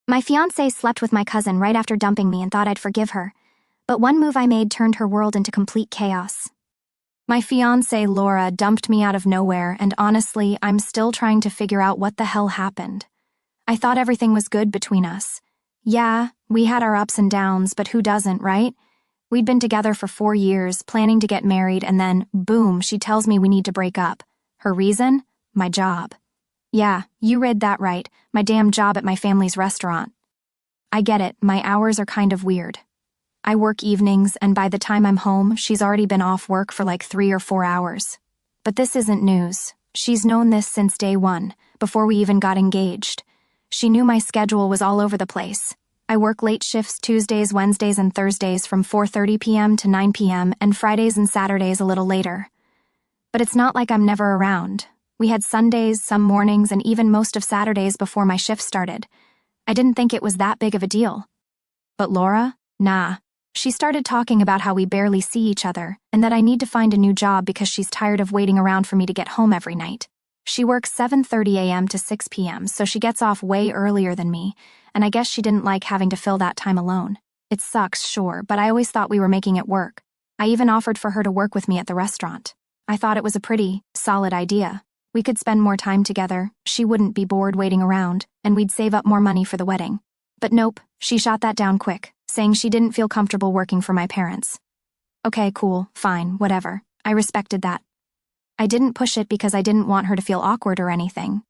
My fiancé slept with my cousin right after dumping me and thought I'd forgive her, but one move I made turned her world into complete chaos. My fiancée, Laura, dumped me out of nowhere, and honestly, I'm still trying to figure out what the hell happened. I thought everything was good between us. Yeah, we had our ups and downs, but who doesn't, right? We'd been together for 4 years, planning to get married, and then, boom, she tells me we need to break up. Her reason? My job. Yeah, you read that right, my damn job at my family's restaurant. I get it, my hours are kind of weird. I work evenings, and by the time I'm home, she's already been off work for like 3 or 4 hours. But this isn't news. She's known this since day one, before we even got engaged. She knew my schedule was all over the place. I work late shifts Tuesdays, Wednesdays, and Thursdays from 4:30 p.m. to 9 p.m., and Fridays and Saturdays a little later. But it's not like I'm never around. We had Sundays, some mornings, and even most of Saturdays before my shift started. I didn't think it was that big of a deal. But Laura? Nah. She started talking about how we barely see each other, and that I need to find a new job because she's tired of waiting around for me to get home every night. She works 7:30 a.m. to 6 p.m., so she gets off way earlier than me, and I guess she didn't like having to fill that time alone. It sucks, sure, but I always thought we were making it work. I even offered for her to work with me at the restaurant. I thought it was a pretty, solid idea. We could spend more time together, she wouldn't be bored waiting around, and we'd save up more money for the wedding. But nope, she shot that down quick, saying she didn't feel comfortable working for my parents. Okay, cool, fine, whatever. I respected that. I didn't push it because I didn't want her to feel awkward or anything.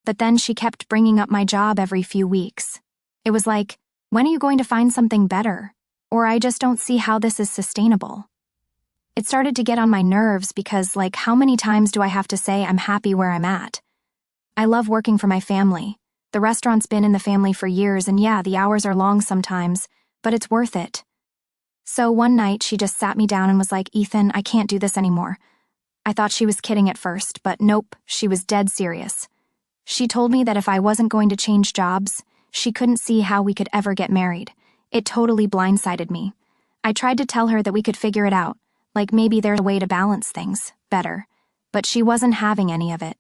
But then she kept bringing up my job every few weeks. It was like, when are you going to find something better? Or I just don't see how this is sustainable. It started to get on my nerves because, like, how many times do I have to say I'm happy where I'm at? I love working for my family. The restaurant's been in the family for years, and yeah, the hours are long sometimes, but it's worth it. So one night, she just sat me down and was like, Ethan, I can't do this anymore. I thought she was kidding at first, but nope, she was dead serious. She told me that if I wasn't going to change jobs, she couldn't see how we could ever get married. It totally blindsided me. I tried to tell her that we could figure it out, like maybe there's a way to balance things better, but she wasn't having any of it.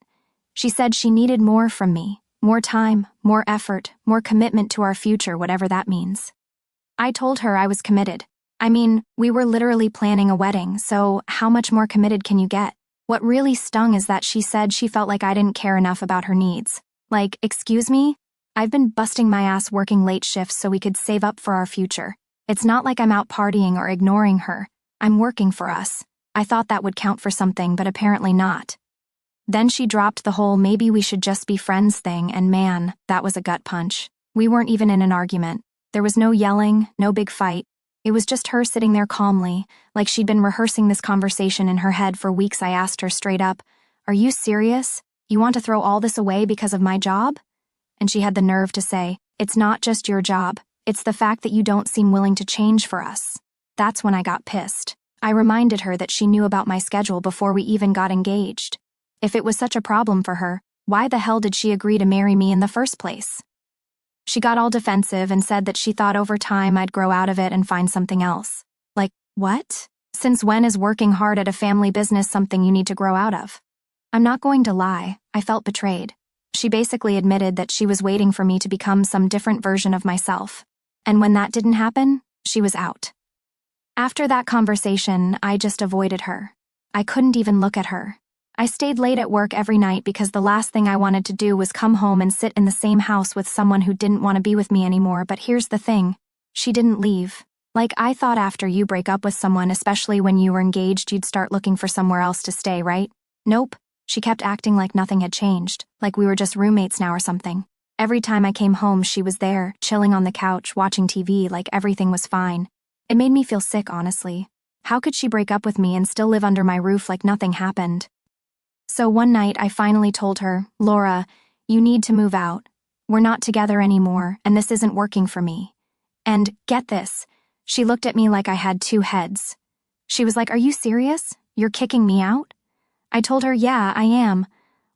She said she needed more from me, more time, more effort, more commitment to our future, whatever that means. I told her I was committed. I mean, we were literally planning a wedding, so how much more committed can you get? What really stung is that she said she felt like I didn't care enough about her needs. Like, excuse me? I've been busting my ass working late shifts so we could save up for our future. It's not like I'm out partying or ignoring her. I'm working for us. I thought that would count for something, but apparently not. Then she dropped the whole maybe we should just be friends thing, and man, that was a gut punch. We weren't even in an argument. There was no yelling, no big fight. It was just her sitting there calmly, like she'd been rehearsing this conversation in her head for weeks. I asked her straight up, "Are you serious? You want to throw all this away because of my job?" And she had the nerve to say, "It's not just your job. It's the fact that you don't seem willing to change for us." That's when I got pissed. I reminded her that she knew about my schedule before we even got engaged. If it was such a problem for her, why the hell did she agree to marry me in the first place? She got all defensive and said that she thought over time I'd grow out of it and find something else. Like, what? Since when is working hard at a family business something you need to grow out of? I'm not going to lie, I felt betrayed. She basically admitted that she was waiting for me to become some different version of myself. And when that didn't happen, she was out. After that conversation, I just avoided her. I couldn't even look at her. I stayed late at work every night because the last thing I wanted to do was come home and sit in the same house with someone who didn't want to be with me anymore. But here's the thing. She didn't leave. Like, I thought after you break up with someone, especially when you were engaged, you'd start looking for somewhere else to stay, right? Nope. She kept acting like nothing had changed, like we were just roommates now or something. Every time I came home, she was there, chilling on the couch, watching TV like everything was fine. It made me feel sick, honestly. How could she break up with me and still live under my roof like nothing happened? So one night, I finally told her, "Laura, you need to move out. We're not together anymore, and this isn't working for me." And get this, she looked at me like I had two heads. She was like, "Are you serious? You're kicking me out?" I told her, "Yeah, I am.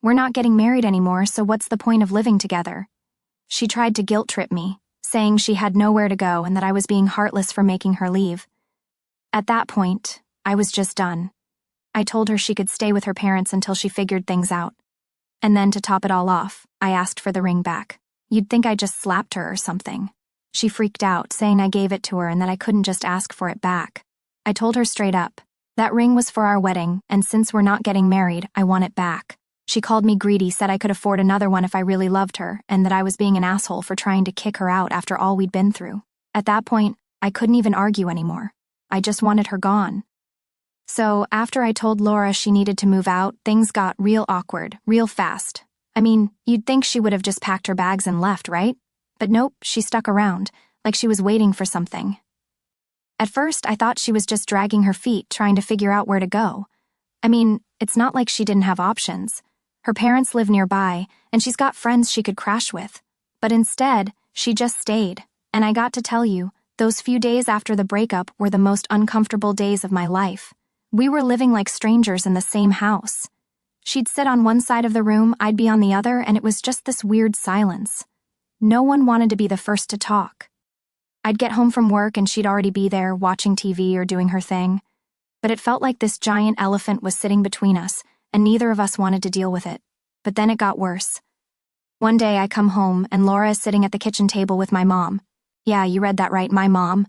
We're not getting married anymore, so what's the point of living together?" She tried to guilt trip me, saying she had nowhere to go and that I was being heartless for making her leave. At that point, I was just done. I told her she could stay with her parents until she figured things out. And then to top it all off, I asked for the ring back. You'd think I just slapped her or something." She freaked out, saying I gave it to her and that I couldn't just ask for it back. I told her straight up, that ring was for our wedding, and since we're not getting married, I want it back. She called me greedy, said I could afford another one if I really loved her, and that I was being an asshole for trying to kick her out after all we'd been through. At that point, I couldn't even argue anymore. I just wanted her gone. So, after I told Laura she needed to move out, things got real awkward, real fast. I mean, you'd think she would have just packed her bags and left, right? But nope, she stuck around, like she was waiting for something. At first, I thought she was just dragging her feet, trying to figure out where to go. I mean, it's not like she didn't have options. Her parents live nearby, and she's got friends she could crash with. But instead, she just stayed, and I got to tell you, those few days after the breakup were the most uncomfortable days of my life. We were living like strangers in the same house. She'd sit on one side of the room, I'd be on the other, and it was just this weird silence. No one wanted to be the first to talk. I'd get home from work and she'd already be there, watching TV or doing her thing. But it felt like this giant elephant was sitting between us, and neither of us wanted to deal with it. But then it got worse. One day I come home and Laura is sitting at the kitchen table with my mom. Yeah, you read that right, my mom.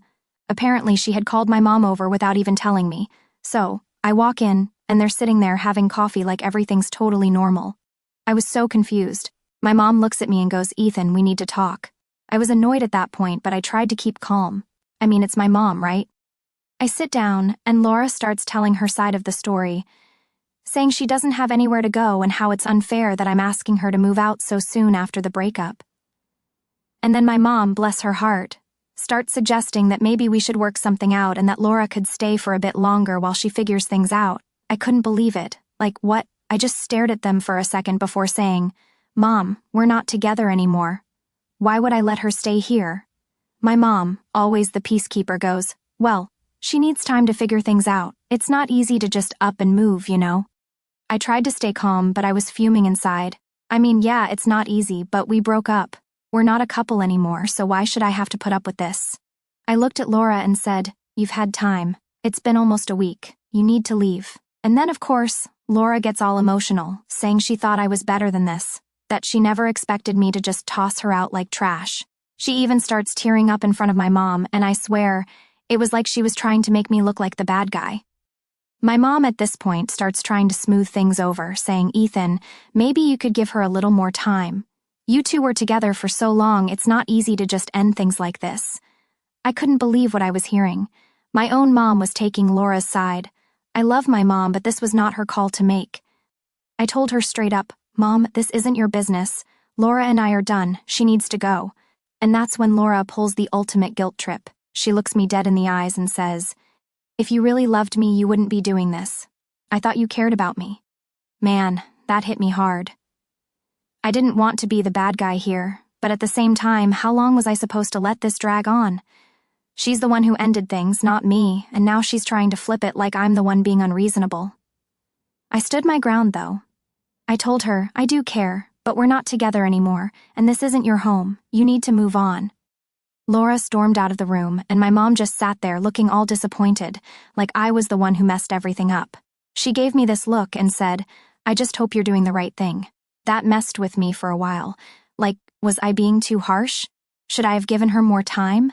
Apparently she had called my mom over without even telling me. So, I walk in, and they're sitting there having coffee like everything's totally normal. I was so confused. My mom looks at me and goes, "Ethan, we need to talk." I was annoyed at that point, but I tried to keep calm. I mean, it's my mom, right? I sit down, and Laura starts telling her side of the story, saying she doesn't have anywhere to go and how it's unfair that I'm asking her to move out so soon after the breakup. And then my mom, bless her heart, starts suggesting that maybe we should work something out and that Laura could stay for a bit longer while she figures things out. I couldn't believe it. Like, what? I just stared at them for a second before saying, "Mom, we're not together anymore. Why would I let her stay here?" My mom, always the peacekeeper, goes, "Well, she needs time to figure things out. It's not easy to just up and move, you know." I tried to stay calm, but I was fuming inside. I mean, yeah, it's not easy, but we broke up. We're not a couple anymore, so why should I have to put up with this? I looked at Laura and said, "You've had time. It's been almost a week. You need to leave." And then, of course, Laura gets all emotional, saying she thought I was better than this, that she never expected me to just toss her out like trash. She even starts tearing up in front of my mom, and I swear, it was like she was trying to make me look like the bad guy. My mom at this point starts trying to smooth things over, saying, "Ethan, maybe you could give her a little more time. You two were together for so long, it's not easy to just end things like this." I couldn't believe what I was hearing. My own mom was taking Laura's side. I love my mom, but this was not her call to make. I told her straight up, "Mom, this isn't your business. Laura and I are done. She needs to go." And that's when Laura pulls the ultimate guilt trip. She looks me dead in the eyes and says, "If you really loved me, you wouldn't be doing this. I thought you cared about me." Man, that hit me hard. I didn't want to be the bad guy here, but at the same time, how long was I supposed to let this drag on? She's the one who ended things, not me, and now she's trying to flip it like I'm the one being unreasonable. I stood my ground, though. I told her, "I do care, but we're not together anymore, and this isn't your home. You need to move on." Laura stormed out of the room, and my mom just sat there looking all disappointed, like I was the one who messed everything up. She gave me this look and said, "I just hope you're doing the right thing." That messed with me for a while. Like, was I being too harsh? Should I have given her more time?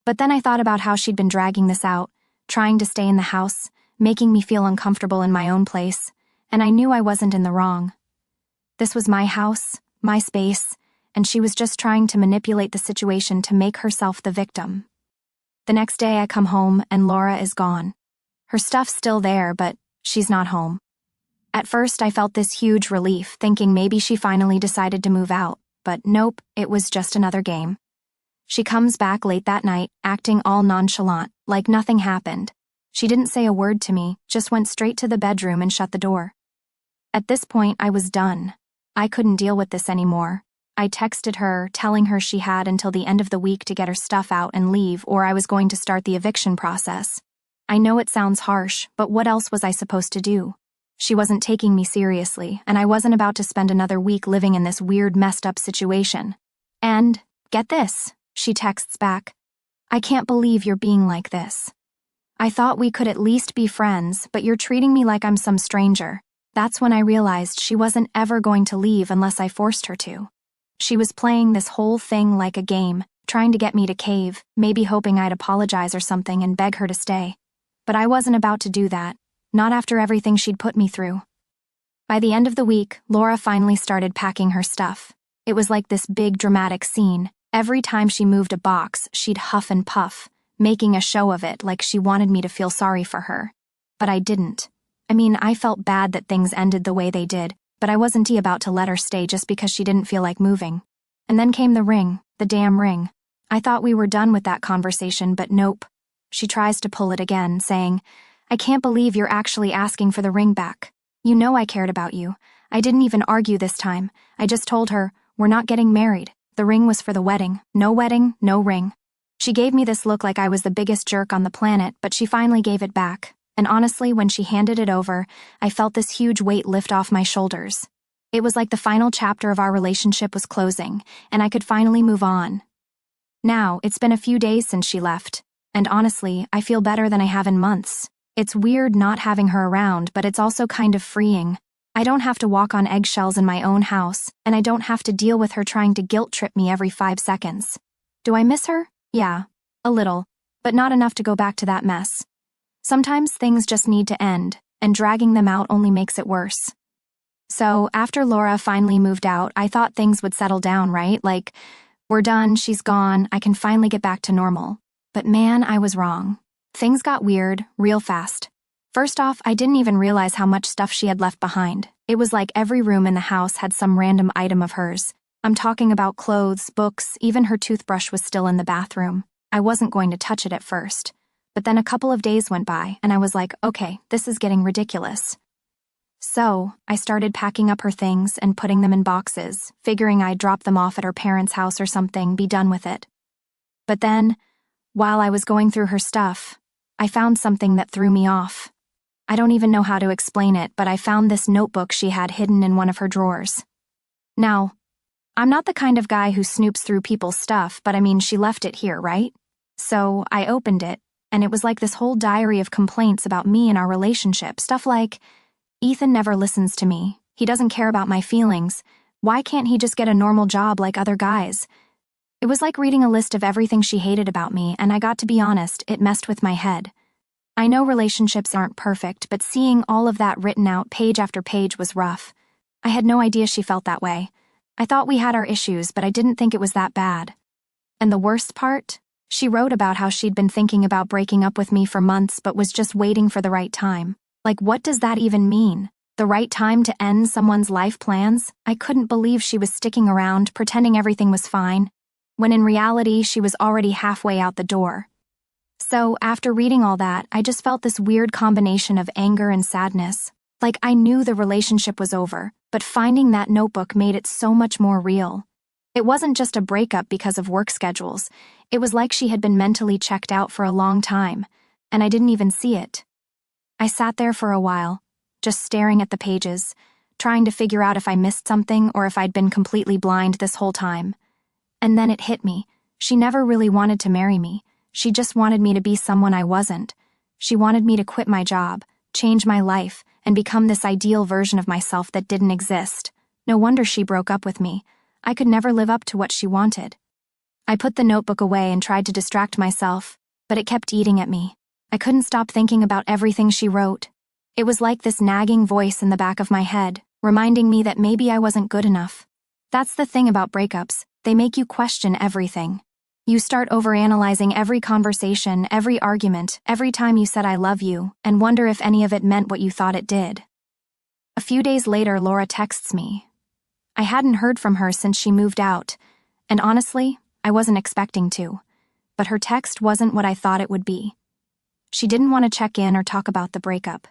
But then I thought about how she'd been dragging this out, trying to stay in the house, making me feel uncomfortable in my own place, and I knew I wasn't in the wrong. This was my house, my space, and she was just trying to manipulate the situation to make herself the victim. The next day I come home and Laura is gone. Her stuff's still there, but she's not home. At first I felt this huge relief, thinking maybe she finally decided to move out, but nope, it was just another game. She comes back late that night, acting all nonchalant, like nothing happened. She didn't say a word to me, just went straight to the bedroom and shut the door. At this point, I was done. I couldn't deal with this anymore. I texted her, telling her she had until the end of the week to get her stuff out and leave, or I was going to start the eviction process. I know it sounds harsh, but what else was I supposed to do? She wasn't taking me seriously, and I wasn't about to spend another week living in this weird, messed-up situation. And, get this, she texts back, "I can't believe you're being like this. I thought we could at least be friends, but you're treating me like I'm some stranger." That's when I realized she wasn't ever going to leave unless I forced her to. She was playing this whole thing like a game, trying to get me to cave, maybe hoping I'd apologize or something and beg her to stay. But I wasn't about to do that, not after everything she'd put me through. By the end of the week, Laura finally started packing her stuff. It was like this big dramatic scene. Every time she moved a box, she'd huff and puff, making a show of it like she wanted me to feel sorry for her. But I didn't. I mean, I felt bad that things ended the way they did, but I wasn't about to let her stay just because she didn't feel like moving. And then came the ring, the damn ring. I thought we were done with that conversation, but nope. She tries to pull it again, saying, "I can't believe you're actually asking for the ring back. You know I cared about you. I didn't even argue this time. I just told her, we're not getting married. The ring was for the wedding. No wedding, no ring." She gave me this look like I was the biggest jerk on the planet, but she finally gave it back. And honestly, when she handed it over, I felt this huge weight lift off my shoulders. It was like the final chapter of our relationship was closing, and I could finally move on. Now, it's been a few days since she left, and honestly, I feel better than I have in months. It's weird not having her around, but it's also kind of freeing. I don't have to walk on eggshells in my own house, and I don't have to deal with her trying to guilt-trip me every 5 seconds. Do I miss her? Yeah, a little, but not enough to go back to that mess. Sometimes things just need to end, and dragging them out only makes it worse. So, after Laura finally moved out, I thought things would settle down, right? Like, we're done, she's gone, I can finally get back to normal. But man, I was wrong. Things got weird, real fast. First off, I didn't even realize how much stuff she had left behind. It was like every room in the house had some random item of hers. I'm talking about clothes, books, even her toothbrush was still in the bathroom. I wasn't going to touch it at first. But then a couple of days went by, and I was like, okay, this is getting ridiculous. So, I started packing up her things and putting them in boxes, figuring I'd drop them off at her parents' house or something, be done with it. But then, while I was going through her stuff, I found something that threw me off. I don't even know how to explain it, but I found this notebook she had hidden in one of her drawers. Now, I'm not the kind of guy who snoops through people's stuff, but I mean, she left it here, right? So, I opened it, and it was like this whole diary of complaints about me and our relationship, stuff like, "Ethan never listens to me. He doesn't care about my feelings. Why can't he just get a normal job like other guys?" It was like reading a list of everything she hated about me, and I got to be honest, it messed with my head. I know relationships aren't perfect, but seeing all of that written out page after page was rough. I had no idea she felt that way. I thought we had our issues, but I didn't think it was that bad. And the worst part? She wrote about how she'd been thinking about breaking up with me for months but was just waiting for the right time. Like, what does that even mean? The right time to end someone's life plans? I couldn't believe she was sticking around, pretending everything was fine, when in reality she was already halfway out the door. So, after reading all that, I just felt this weird combination of anger and sadness. Like, I knew the relationship was over, but finding that notebook made it so much more real. It wasn't just a breakup because of work schedules. It was like she had been mentally checked out for a long time, and I didn't even see it. I sat there for a while, just staring at the pages, trying to figure out if I missed something or if I'd been completely blind this whole time. And then it hit me. She never really wanted to marry me. She just wanted me to be someone I wasn't. She wanted me to quit my job, change my life, and become this ideal version of myself that didn't exist. No wonder she broke up with me. I could never live up to what she wanted. I put the notebook away and tried to distract myself, but it kept eating at me. I couldn't stop thinking about everything she wrote. It was like this nagging voice in the back of my head, reminding me that maybe I wasn't good enough. That's the thing about breakups. They make you question everything. You start overanalyzing every conversation, every argument, every time you said "I love you," and wonder if any of it meant what you thought it did. A few days later, Laura texts me. I hadn't heard from her since she moved out, and honestly, I wasn't expecting to. But her text wasn't what I thought it would be. She didn't want to check in or talk about the breakup.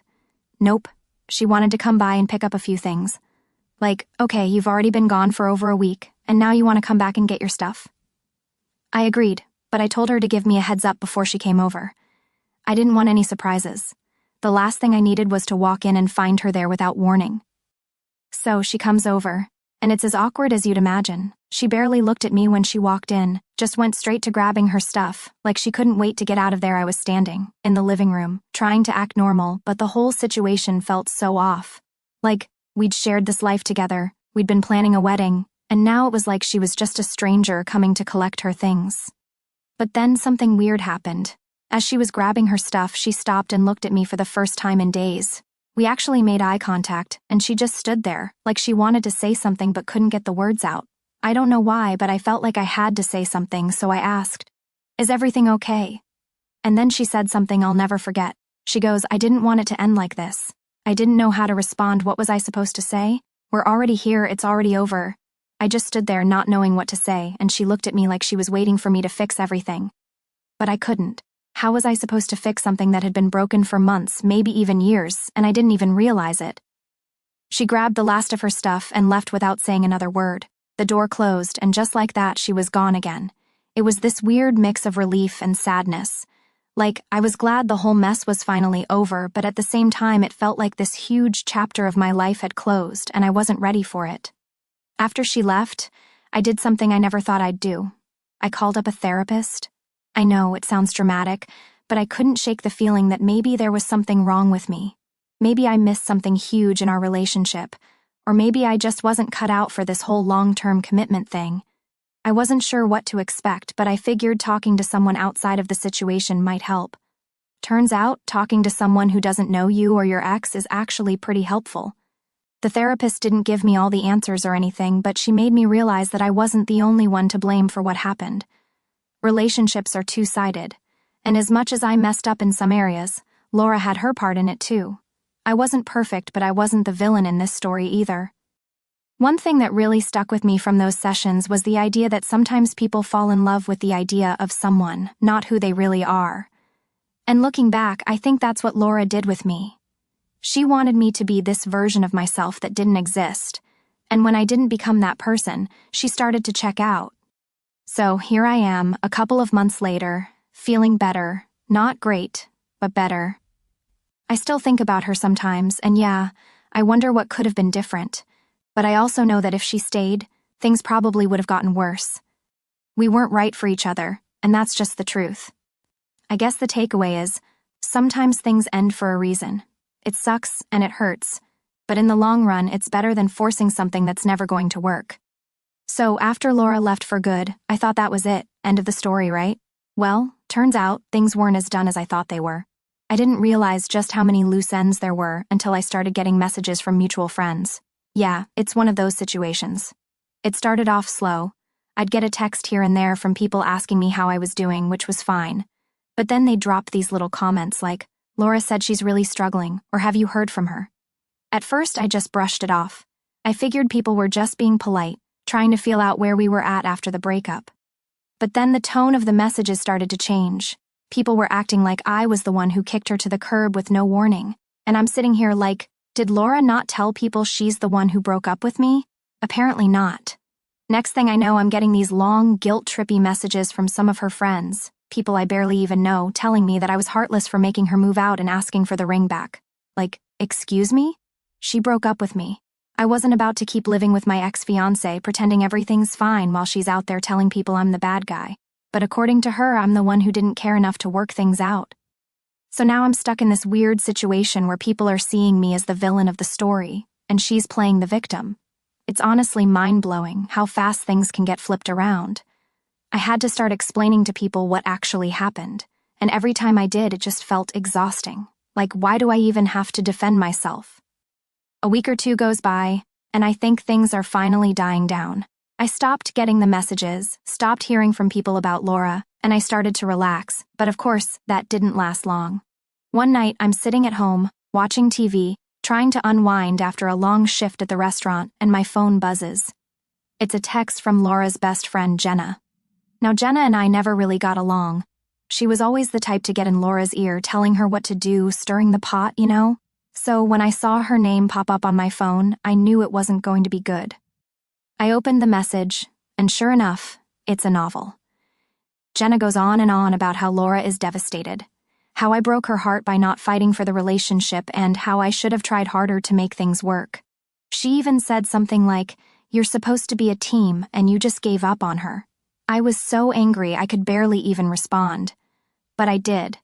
Nope, she wanted to come by and pick up a few things. Like, okay, you've already been gone for over a week, and now you want to come back and get your stuff? I agreed, but I told her to give me a heads up before she came over. I didn't want any surprises. The last thing I needed was to walk in and find her there without warning. So she comes over, and it's as awkward as you'd imagine. She barely looked at me when she walked in, just went straight to grabbing her stuff, like she couldn't wait to get out of there. I was standing, in the living room, trying to act normal, but the whole situation felt so off. Like, we'd shared this life together, we'd been planning a wedding, and now it was like she was just a stranger coming to collect her things. But then something weird happened. As she was grabbing her stuff, she stopped and looked at me for the first time in days. We actually made eye contact, and she just stood there, like she wanted to say something but couldn't get the words out. I don't know why, but I felt like I had to say something, so I asked, "Is everything okay?" And then she said something I'll never forget. She goes, "I didn't want it to end like this." I didn't know how to respond. What was I supposed to say? We're already here, it's already over. I just stood there not knowing what to say, and she looked at me like she was waiting for me to fix everything. But I couldn't. How was I supposed to fix something that had been broken for months, maybe even years, and I didn't even realize it? She grabbed the last of her stuff and left without saying another word. The door closed, and just like that, she was gone again. It was this weird mix of relief and sadness. Like, I was glad the whole mess was finally over, but at the same time it felt like this huge chapter of my life had closed, and I wasn't ready for it. After she left, I did something I never thought I'd do. I called up a therapist. I know, it sounds dramatic, but I couldn't shake the feeling that maybe there was something wrong with me. Maybe I missed something huge in our relationship, or maybe I just wasn't cut out for this whole long-term commitment thing. I wasn't sure what to expect, but I figured talking to someone outside of the situation might help. Turns out, talking to someone who doesn't know you or your ex is actually pretty helpful. The therapist didn't give me all the answers or anything, but she made me realize that I wasn't the only one to blame for what happened. Relationships are two-sided, and as much as I messed up in some areas, Laura had her part in it too. I wasn't perfect, but I wasn't the villain in this story either. One thing that really stuck with me from those sessions was the idea that sometimes people fall in love with the idea of someone, not who they really are. And looking back, I think that's what Laura did with me. She wanted me to be this version of myself that didn't exist, and when I didn't become that person, she started to check out. So here I am, a couple of months later, feeling better, not great, but better. I still think about her sometimes, and yeah, I wonder what could have been different. But I also know that if she stayed, things probably would have gotten worse. We weren't right for each other, and that's just the truth. I guess the takeaway is, sometimes things end for a reason. It sucks and it hurts, but in the long run, it's better than forcing something that's never going to work. So after Laura left for good, I thought that was it, end of the story, right? Well, turns out, things weren't as done as I thought they were. I didn't realize just how many loose ends there were until I started getting messages from mutual friends. Yeah, it's one of those situations. It started off slow. I'd get a text here and there from people asking me how I was doing, which was fine. But then they'd drop these little comments like, "Laura said she's really struggling," or "Have you heard from her?" At first, I just brushed it off. I figured people were just being polite, trying to feel out where we were at after the breakup. But then the tone of the messages started to change. People were acting like I was the one who kicked her to the curb with no warning. And I'm sitting here like, did Laura not tell people she's the one who broke up with me? Apparently not. Next thing I know, I'm getting these long, guilt-trippy messages from some of her friends, people I barely even know, telling me that I was heartless for making her move out and asking for the ring back. Like, excuse me? She broke up with me. I wasn't about to keep living with my ex-fiancé, pretending everything's fine while she's out there telling people I'm the bad guy. But according to her, I'm the one who didn't care enough to work things out. So now I'm stuck in this weird situation where people are seeing me as the villain of the story, and she's playing the victim. It's honestly mind-blowing how fast things can get flipped around. I had to start explaining to people what actually happened, and every time I did, it just felt exhausting. Like, why do I even have to defend myself? A week or two goes by, and I think things are finally dying down. I stopped getting the messages, stopped hearing from people about Laura, and I started to relax, but of course, that didn't last long. One night, I'm sitting at home, watching TV, trying to unwind after a long shift at the restaurant, and my phone buzzes. It's a text from Laura's best friend, Jenna. Now, Jenna and I never really got along. She was always the type to get in Laura's ear, telling her what to do, stirring the pot, you know? So when I saw her name pop up on my phone, I knew it wasn't going to be good. I opened the message, and sure enough, it's a novel. Jenna goes on and on about how Laura is devastated, how I broke her heart by not fighting for the relationship, and how I should have tried harder to make things work. She even said something like, "You're supposed to be a team, and you just gave up on her." I was so angry I could barely even respond. But I did.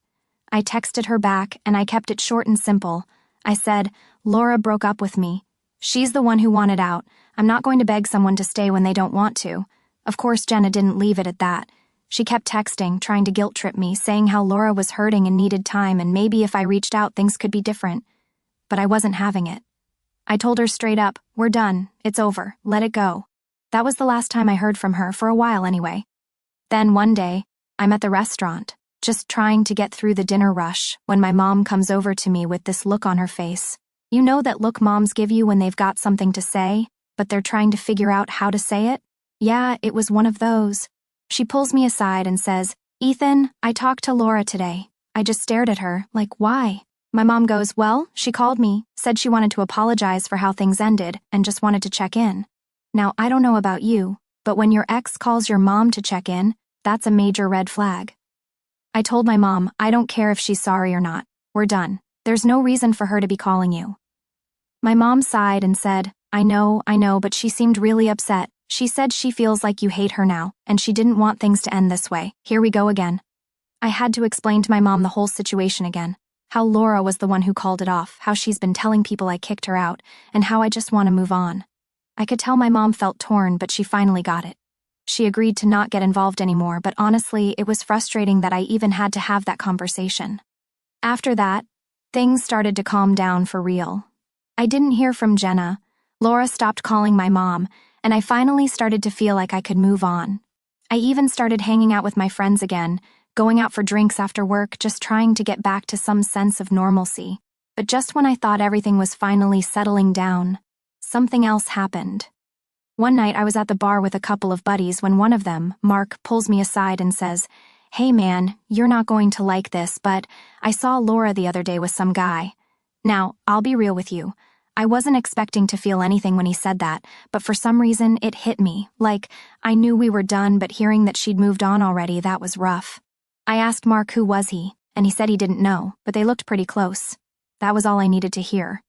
I texted her back, and I kept it short and simple. I said, "Laura broke up with me. She's the one who wanted out. I'm not going to beg someone to stay when they don't want to. Of course, Jenna didn't leave it at that. She kept texting, trying to guilt trip me, saying how Laura was hurting and needed time and maybe if I reached out things could be different. But I wasn't having it. I told her straight up, we're done, it's over, let it go. That was the last time I heard from her, for a while anyway. Then one day, I'm at the restaurant, just trying to get through the dinner rush, when my mom comes over to me with this look on her face. You know that look moms give you when they've got something to say, but they're trying to figure out how to say it? Yeah, it was one of those. She pulls me aside and says, Ethan, I talked to Laura today. I just stared at her, like, why? My mom goes, well, she called me, said she wanted to apologize for how things ended, and just wanted to check in. Now, I don't know about you, but when your ex calls your mom to check in, that's a major red flag. I told my mom, I don't care if she's sorry or not. We're done. There's no reason for her to be calling you. My mom sighed and said, I know, but she seemed really upset. She said she feels like you hate her now, and she didn't want things to end this way. Here we go again. I had to explain to my mom the whole situation again. How Laura was the one who called it off, how she's been telling people I kicked her out, and how I just want to move on. I could tell my mom felt torn, but she finally got it. She agreed to not get involved anymore, but honestly, it was frustrating that I even had to have that conversation. After that, things started to calm down for real. I didn't hear from Jenna. Laura stopped calling my mom, and I finally started to feel like I could move on. I even started hanging out with my friends again, going out for drinks after work, just trying to get back to some sense of normalcy. But just when I thought everything was finally settling down, something else happened. One night I was at the bar with a couple of buddies when one of them, Mark, pulls me aside and says, Hey man, you're not going to like this, but I saw Laura the other day with some guy. Now, I'll be real with you. I wasn't expecting to feel anything when he said that, but for some reason it hit me. Like, I knew we were done, but hearing that she'd moved on already, that was rough. I asked Mark who was he, and he said he didn't know, but they looked pretty close. That was all I needed to hear.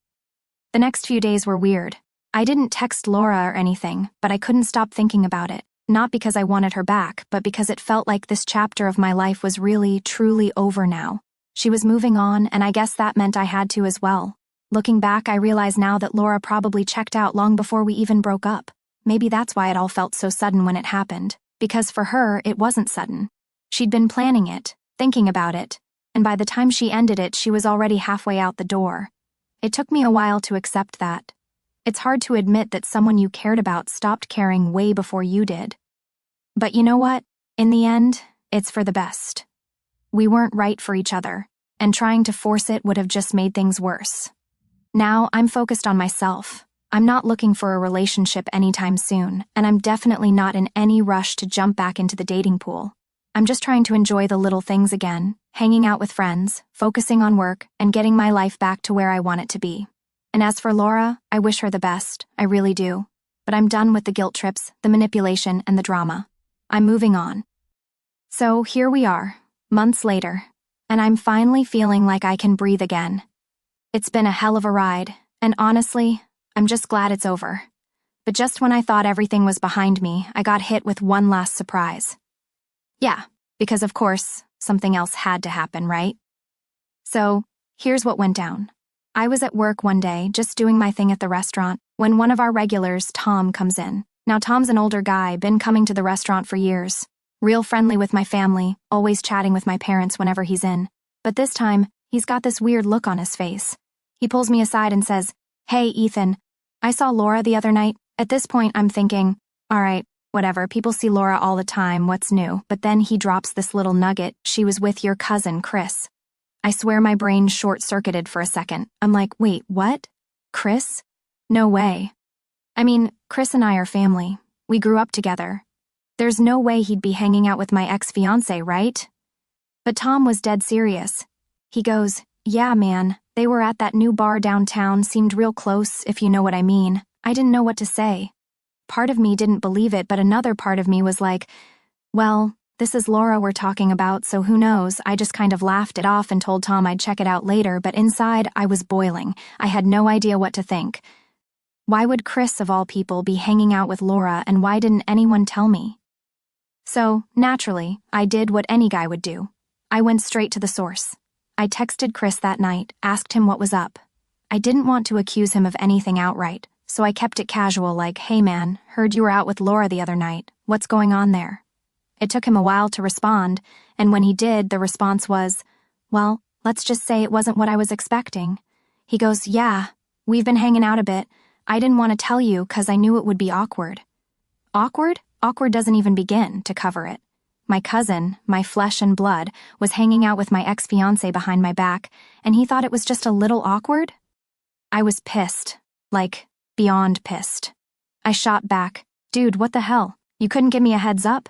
The next few days were weird. I didn't text Laura or anything, but I couldn't stop thinking about it. Not because I wanted her back, but because it felt like this chapter of my life was really, truly over now. She was moving on, and I guess that meant I had to as well. Looking back, I realize now that Laura probably checked out long before we even broke up. Maybe that's why it all felt so sudden when it happened. Because for her, it wasn't sudden. She'd been planning it, thinking about it, and by the time she ended it, she was already halfway out the door. It took me a while to accept that. It's hard to admit that someone you cared about stopped caring way before you did. But you know what? In the end, it's for the best. We weren't right for each other, and trying to force it would have just made things worse. Now, I'm focused on myself. I'm not looking for a relationship anytime soon, and I'm definitely not in any rush to jump back into the dating pool. I'm just trying to enjoy the little things again, hanging out with friends, focusing on work, and getting my life back to where I want it to be. And as for Laura, I wish her the best, I really do. But I'm done with the guilt trips, the manipulation, and the drama. I'm moving on. So here we are, months later, and I'm finally feeling like I can breathe again. It's been a hell of a ride, and honestly, I'm just glad it's over. But just when I thought everything was behind me, I got hit with one last surprise. Yeah, because of course, something else had to happen, right? So, here's what went down. I was at work one day, just doing my thing at the restaurant, when one of our regulars, Tom, comes in. Now, Tom's an older guy, been coming to the restaurant for years. Real friendly with my family, always chatting with my parents whenever he's in. But this time, he's got this weird look on his face. He pulls me aside and says, Hey, Ethan, I saw Laura the other night. At this point, I'm thinking, all right, whatever, people see Laura all the time, what's new? But then he drops this little nugget, she was with your cousin, Chris. I swear my brain short-circuited for a second. I'm like, wait, what? Chris? No way. I mean, Chris and I are family. We grew up together. There's no way he'd be hanging out with my ex-fiancée, right? But Tom was dead serious. He goes, yeah, man, they were at that new bar downtown, seemed real close, if you know what I mean. I didn't know what to say. Part of me didn't believe it, but another part of me was like, well, this is Laura we're talking about, so who knows? I just kind of laughed it off and told Tom I'd check it out later, but inside, I was boiling. I had no idea what to think. Why would Chris, of all people, be hanging out with Laura, and why didn't anyone tell me? So, naturally, I did what any guy would do. I went straight to the source. I texted Chris that night, asked him what was up. I didn't want to accuse him of anything outright, so I kept it casual like, "Hey man, heard you were out with Laura the other night. What's going on there?" It took him a while to respond, and when he did, the response was, "Well, let's just say it wasn't what I was expecting." He goes, "Yeah, we've been hanging out a bit. I didn't want to tell you 'cause I knew it would be awkward." Awkward? Awkward doesn't even begin to cover it. My cousin, my flesh and blood, was hanging out with my ex-fiancé behind my back, and he thought it was just a little awkward? I was pissed. Like, beyond pissed. I shot back, "Dude, what the hell? You couldn't give me a heads up?"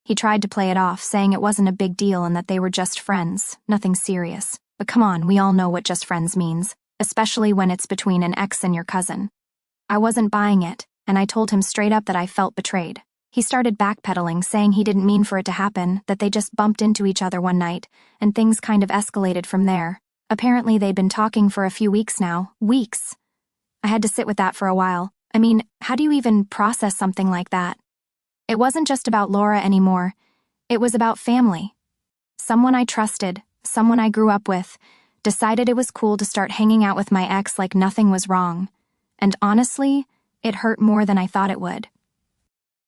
He tried to play it off, saying it wasn't a big deal and that they were just friends, nothing serious. But come on, we all know what just friends means, especially when it's between an ex and your cousin. I wasn't buying it, and I told him straight up that I felt betrayed. He started backpedaling, saying he didn't mean for it to happen, that they just bumped into each other one night, and things kind of escalated from there. Apparently they'd been talking for a few weeks now. Weeks. I had to sit with that for a while. I mean, how do you even process something like that? It wasn't just about Laura anymore. It was about family. Someone I trusted, someone I grew up with, decided it was cool to start hanging out with my ex like nothing was wrong. And honestly, it hurt more than I thought it would.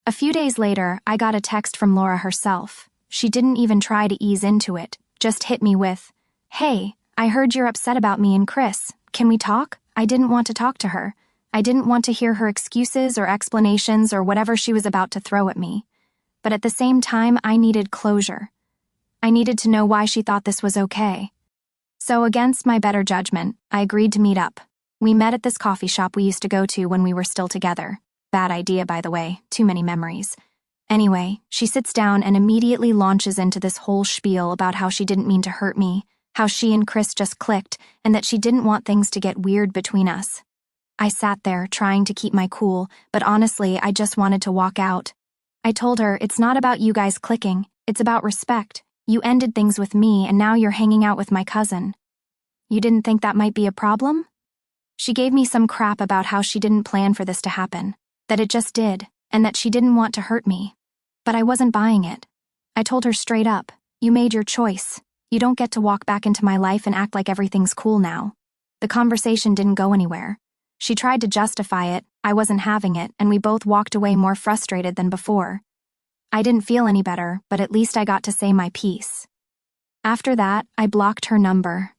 A few days later, I got a text from Laura herself. She didn't even try to ease into it, just hit me with, "Hey, I heard you're upset about me and Chris. Can we talk?" I didn't want to talk to her. I didn't want to hear her excuses or explanations or whatever she was about to throw at me. But at the same time, I needed closure. I needed to know why she thought this was okay. So against my better judgment, I agreed to meet up. We met at this coffee shop we used to go to when we were still together. Bad idea, by the way. Too many memories. Anyway, she sits down and immediately launches into this whole spiel about how she didn't mean to hurt me, how she and Chris just clicked, and that she didn't want things to get weird between us. I sat there, trying to keep my cool, but honestly, I just wanted to walk out. I told her, "It's not about you guys clicking, it's about respect. You ended things with me, and now you're hanging out with my cousin. You didn't think that might be a problem?" She gave me some crap about how she didn't plan for this to happen, that it just did, and that she didn't want to hurt me. But I wasn't buying it. I told her straight up, "You made your choice. You don't get to walk back into my life and act like everything's cool now." The conversation didn't go anywhere. She tried to justify it, I wasn't having it, and we both walked away more frustrated than before. I didn't feel any better, but at least I got to say my piece. After that, I blocked her number.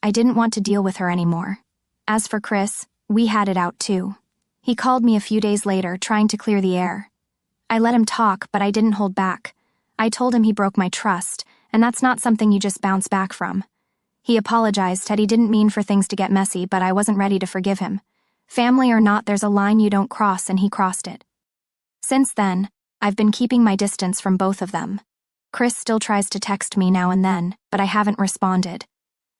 I didn't want to deal with her anymore. As for Chris, we had it out too. He called me a few days later, trying to clear the air. I let him talk, but I didn't hold back. I told him he broke my trust, and that's not something you just bounce back from. He apologized, said he didn't mean for things to get messy, but I wasn't ready to forgive him. Family or not, there's a line you don't cross, and he crossed it. Since then, I've been keeping my distance from both of them. Chris still tries to text me now and then, but I haven't responded.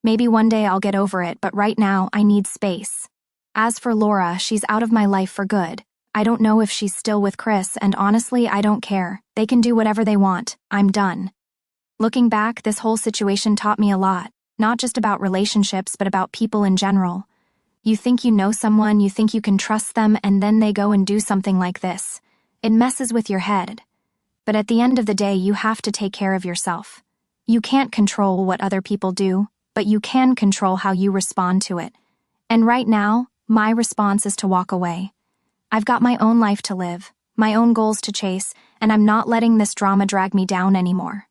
Maybe one day I'll get over it, but right now I need space. As for Laura, she's out of my life for good. I don't know if she's still with Chris, and honestly, I don't care. They can do whatever they want. I'm done. Looking back, this whole situation taught me a lot, not just about relationships, but about people in general. You think you know someone, you think you can trust them, and then they go and do something like this. It messes with your head. But at the end of the day, you have to take care of yourself. You can't control what other people do, but you can control how you respond to it. And right now, my response is to walk away. I've got my own life to live, my own goals to chase, and I'm not letting this drama drag me down anymore.